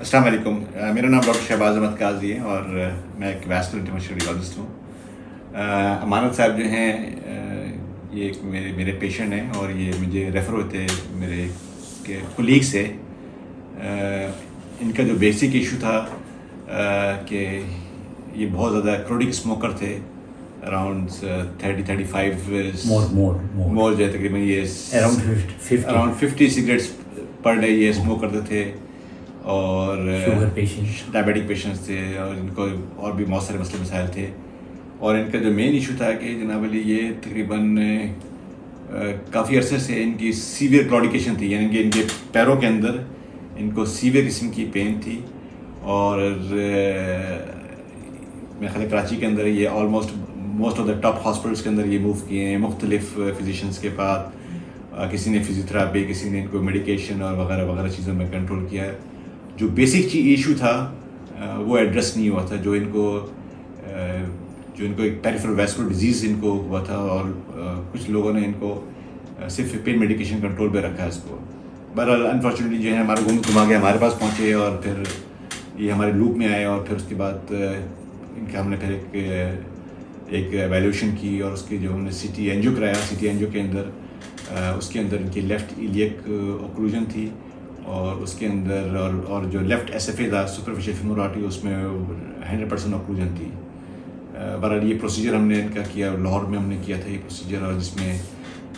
السلام علیکم. میرا نام ڈاکٹر شہباز احمد قاضی ہے اور میں ایک ویسکولر انٹرونشنل ریڈیولوجسٹ ہوں. امانت صاحب جو ہیں یہ ایک میرے پیشنٹ ہیں اور یہ مجھے ریفر ہوتے میرے کولیگ سے. ان کا جو بیسک ایشو تھا کہ یہ بہت زیادہ کرونک اسموکر تھے. اراؤنڈ 30-35 مور جو ہے تقریباً یہ اراؤنڈ 50 سگریٹس پر ڈے یہ اسموک کرتے تھے اور ڈائبیٹک پیشنٹس تھے اور ان کو اور بھی بہت سارے مسئلے مسائل تھے. اور ان کا جو مین ایشو تھا کہ جناب علی یہ تقریباً کافی عرصے سے ان کی سیویئر کلاڈیکیشن تھی, یعنی کہ ان کے پیروں کے اندر ان کو سیویئر قسم کی پین تھی. اور میرے خیال کراچی کے اندر یہ almost most of the top hospitals کے اندر یہ موو کیے ہیں مختلف فزیشنس کے پاس. کسی نے فزیوتھراپی, کسی نے ان کو میڈیکیشن اور وغیرہ وغیرہ چیزوں میں کنٹرول کیا ہے. جو بیسک ایشو تھا وہ ایڈریس نہیں ہوا تھا, جو ان کو ایک پیریفرل ویسکولر ڈیزیز ان کو ہوا تھا اور کچھ لوگوں نے ان کو صرف پین میڈیکیشن کنٹرول پہ رکھا ہے اس کو. بہرحال انفارچونیٹلی جو ہے ہمارے گھما کے ہمارے پاس پہنچے اور پھر یہ ہمارے لوپ میں آئے اور پھر اس کے بعد ان کا ہم نے پھر ایک ایویلیوشن کی اور اس کی جو ہم نے سی ٹی اینجیو کرایا. سی ٹی اینجیو کے اندر اس کے اندر ان کی لیفٹ ایلیک اوکلوژن تھی اور اس کے اندر اور جو لیفٹ ایس ایف اے تھا سپرفیشل فیمورل آرٹری اس میں 100% اوکلوژن تھی. بہرحال یہ پروسیجر ہم نے ان کا کیا, لاہور میں ہم نے کیا تھا یہ پروسیجر, اور جس میں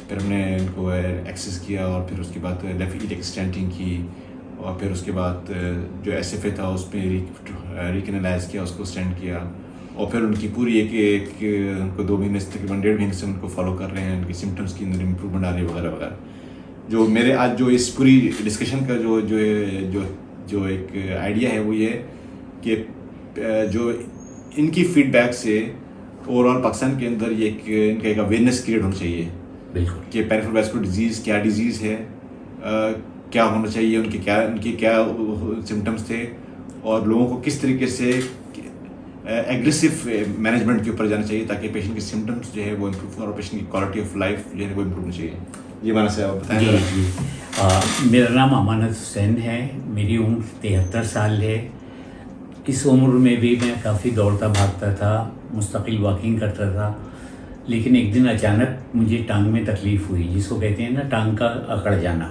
پھر ہم نے ان کو ایکسس کیا اور پھر اس کے بعد لیفٹ ایلیک اسٹینٹنگ کی اور پھر اس کے بعد جو ایس ایف اے تھا اس پہ ریکنالائز کیا, اس کو اسٹینڈ کیا اور پھر ان کی پوری ایک ان کو 2 مہینے سے تقریباً 1.5 مہینے سے ان کو فالو کر رہے ہیں. ان کی سمٹمس کی اندر امپروومنٹ آ رہی ہے وغیرہ وغیرہ. جو میرے آج جو اس پوری ڈسکشن کا جو ایک آئیڈیا ہے وہ یہ کہ جو ان کی فیڈ بیک سے اوور آل پاکستان کے اندر یہ ان کا ایک اویئرنیس کریٹ ہونا چاہیے بالکل کہ پیریفرل ویسکولر ڈیزیز کیا ڈیزیز ہے, کیا ہونا چاہیے, ان کی کیا سمٹمس تھے اور لوگوں کو کس طریقے سے ایگریسو مینجمنٹ کے اوپر جانا چاہیے تاکہ پیشنٹ کی سمٹمس جو ہے وہ امپروو اور پیشنٹ کی کوالٹی آف لائف جو ہے وہ امپروو ہونا چاہیے. جی مانا صاحب بتائیں. جی میرا نام امانت حسین ہے, میری عمر 73 سال ہے. اس عمر میں بھی میں کافی دوڑتا بھاگتا تھا, مستقل واکنگ کرتا تھا, لیکن ایک دن اچانک مجھے ٹانگ میں تکلیف ہوئی, جس کو کہتے ہیں نا ٹانگ کا اکڑ جانا.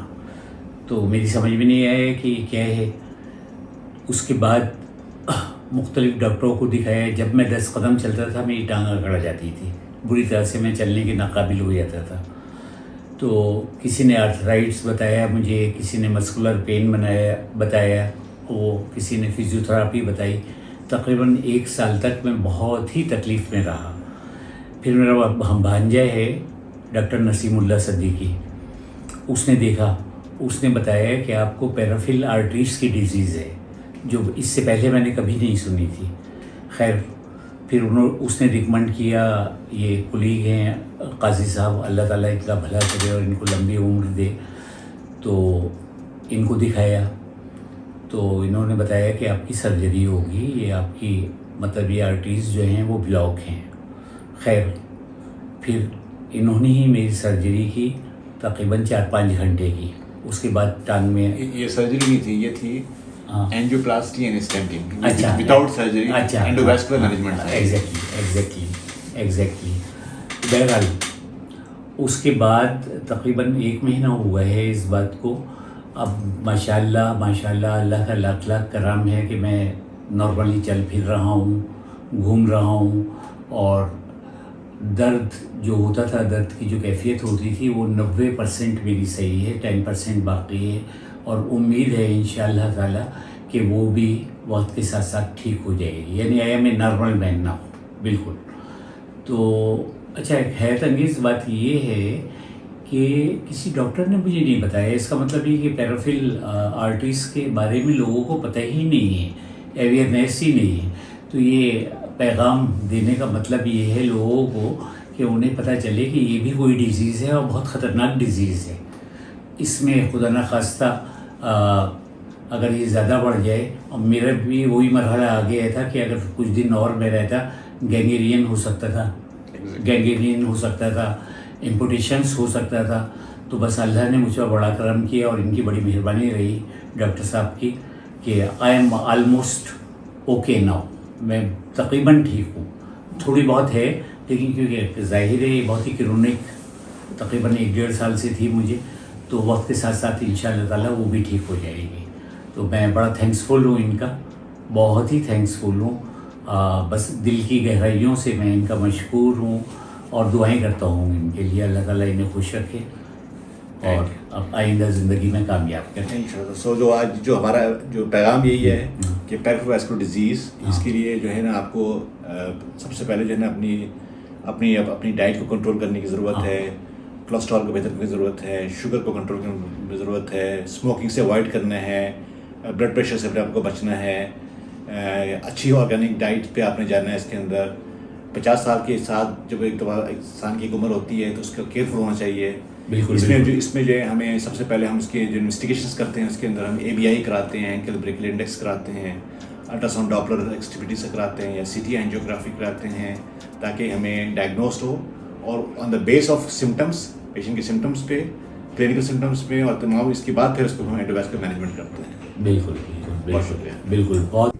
تو میری سمجھ میں نہیں آیا کہ کیا ہے. اس کے بعد مختلف ڈاکٹروں کو دکھایا. جب میں 10 قدم چلتا تھا میری ٹانگ اکڑ جاتی تھی, بری طرح سے میں چلنے کے ناقابل ہو جاتا تھا. تو کسی نے آرتھرائٹس بتایا مجھے, کسی نے مسکولر پین بتایا, وہ کسی نے فزیوتھراپی بتائی. تقریباً 1 سال تک میں بہت ہی تکلیف میں رہا. پھر میرا بھانجا ہے ڈاکٹر نسیم اللہ صدیقی, اس نے دیکھا, اس نے بتایا کہ آپ کو پیرافرل آرٹریز کی ڈیزیز ہے, جو اس سے پہلے میں نے کبھی نہیں سنی تھی. خیر پھر اس نے ریکمنڈ کیا, یہ کولیگ ہیں قاضی صاحب, اللہ تعالیٰ اتنا بھلا کرے اور ان کو لمبی عمر دے, تو ان کو دکھایا. تو انہوں نے بتایا کہ آپ کی سرجری ہوگی, یہ آپ کی مطلب یہ آرٹریز جو ہیں وہ بلاک ہیں. خیر پھر انہوں نے ہی میری سرجری کی تقریباً 4-5 گھنٹے کی. اس کے بعد ٹانگ میں یہ سرجری نہیں تھی, یہ تھی angioplasty and stenting without surgery, endovascular management. Exactly. بہرحال اس کے بعد تقریباً 1 مہینہ ہوا ہے اس بات کو. اب ماشاء اللہ اللہ کا لاکھ لاکھ کرم ہے کہ میں نارملی چل پھر رہا ہوں, گھوم رہا ہوں, اور درد جو ہوتا تھا, درد کی جو کیفیت ہوتی تھی وہ 90% میری صحیح ہے, 10% باقی ہے. اور امید ہے انشاءاللہ تعالی کہ وہ بھی وقت کے ساتھ ساتھ ٹھیک ہو جائے گی, یعنی آیا میں نارمل مین نہ ہوں بالکل. تو اچھا, ایک حیرت انگیز بات یہ ہے کہ کسی ڈاکٹر نے مجھے نہیں بتایا. اس کا مطلب یہ کہ پیرافرل آرٹریز کے بارے میں لوگوں کو پتہ ہی نہیں ہے, اویئرنیس ہی نہیں ہے. تو یہ پیغام دینے کا مطلب یہ ہے لوگوں کو کہ انہیں پتہ چلے کہ یہ بھی کوئی ڈیزیز ہے اور بہت خطرناک ڈیزیز ہے. اس میں خدا نخواستہ اگر یہ زیادہ بڑھ جائے, اور میرا بھی وہی مرحلہ آ گیا تھا کہ اگر کچھ دن اور میں رہتا گینگرین ہو سکتا تھا, امپوٹیشنس ہو سکتا تھا. تو بس اللہ نے مجھ پر بڑا کرم کیا اور ان کی بڑی مہربانی رہی ڈاکٹر صاحب کی کہ I am almost okay now, میں تقریباً ٹھیک ہوں. تھوڑی بہت ہے لیکن کیونکہ ظاہر ہے یہ بہت ہی کرونک تقریباً 1-1.5 سال سے تھی مجھے، تو وقت کے ساتھ ساتھ ان شاء اللہ تعالیٰ وہ بھی ٹھیک ہو جائے گی. تو میں بڑا تھینکسفل ہوں ان کا، بہت ہی تھینکسفل ہوں. بس دل کی گہرائیوں سے میں ان کا مشکور ہوں اور دعائیں کرتا ہوں ان کے لیے، اللہ تعالیٰ انہیں خوش رکھے اور اب آئندہ زندگی میں کامیاب کریں. انشاءاللہ. سو جو آج جو ہمارا جو پیغام یہی ہے کہ پیریفرل واسکولر ڈیزیز، اس کے لیے جو ہے نا آپ کو سب سے پہلے جو ہے نا اپنی ڈائٹ کو کنٹرول کرنے کی ضرورت ہے، کولیسٹرول کو بہتر کرنے کی ضرورت ہے، شوگر کو کنٹرول کرنے کی ضرورت ہے، اسموکنگ سے اوائڈ کرنا ہے، بلڈ پریشر سے آپ کو بچنا ہے، اچھی آرگینک ڈائٹ پہ آپ نے جانا ہے. اس کے اندر 50 سال کے ساتھ جب ایک انسان کی عمر ہوتی ہے تو اس کا کیئرفل ہونا چاہیے. بالکل. اس میں جو ہے ہمیں سب سے پہلے ہم اس کے جو انویسٹیگیشنس کرتے ہیں اس کے اندر ہم ABI کراتے ہیں، اینکل بریکل انڈیکس کراتے ہیں، الٹرا ساؤنڈ ڈاپلر ایکٹیویٹی سے کراتے ہیں یا CT اینجیوگرافی کراتے ہیں تاکہ ہمیں ڈائگنوسڈ ہو، اور آن دا بیس آف سمٹمس، پیشنٹ کے سمٹمس پہ، کلینکل سمٹمس پہ، اور تمام اس کے بعد پھر اس کو ہم اینڈوواسکولر مینجمنٹ کرتے ہیں. بالکل بالکل بالکل بالکل. بہت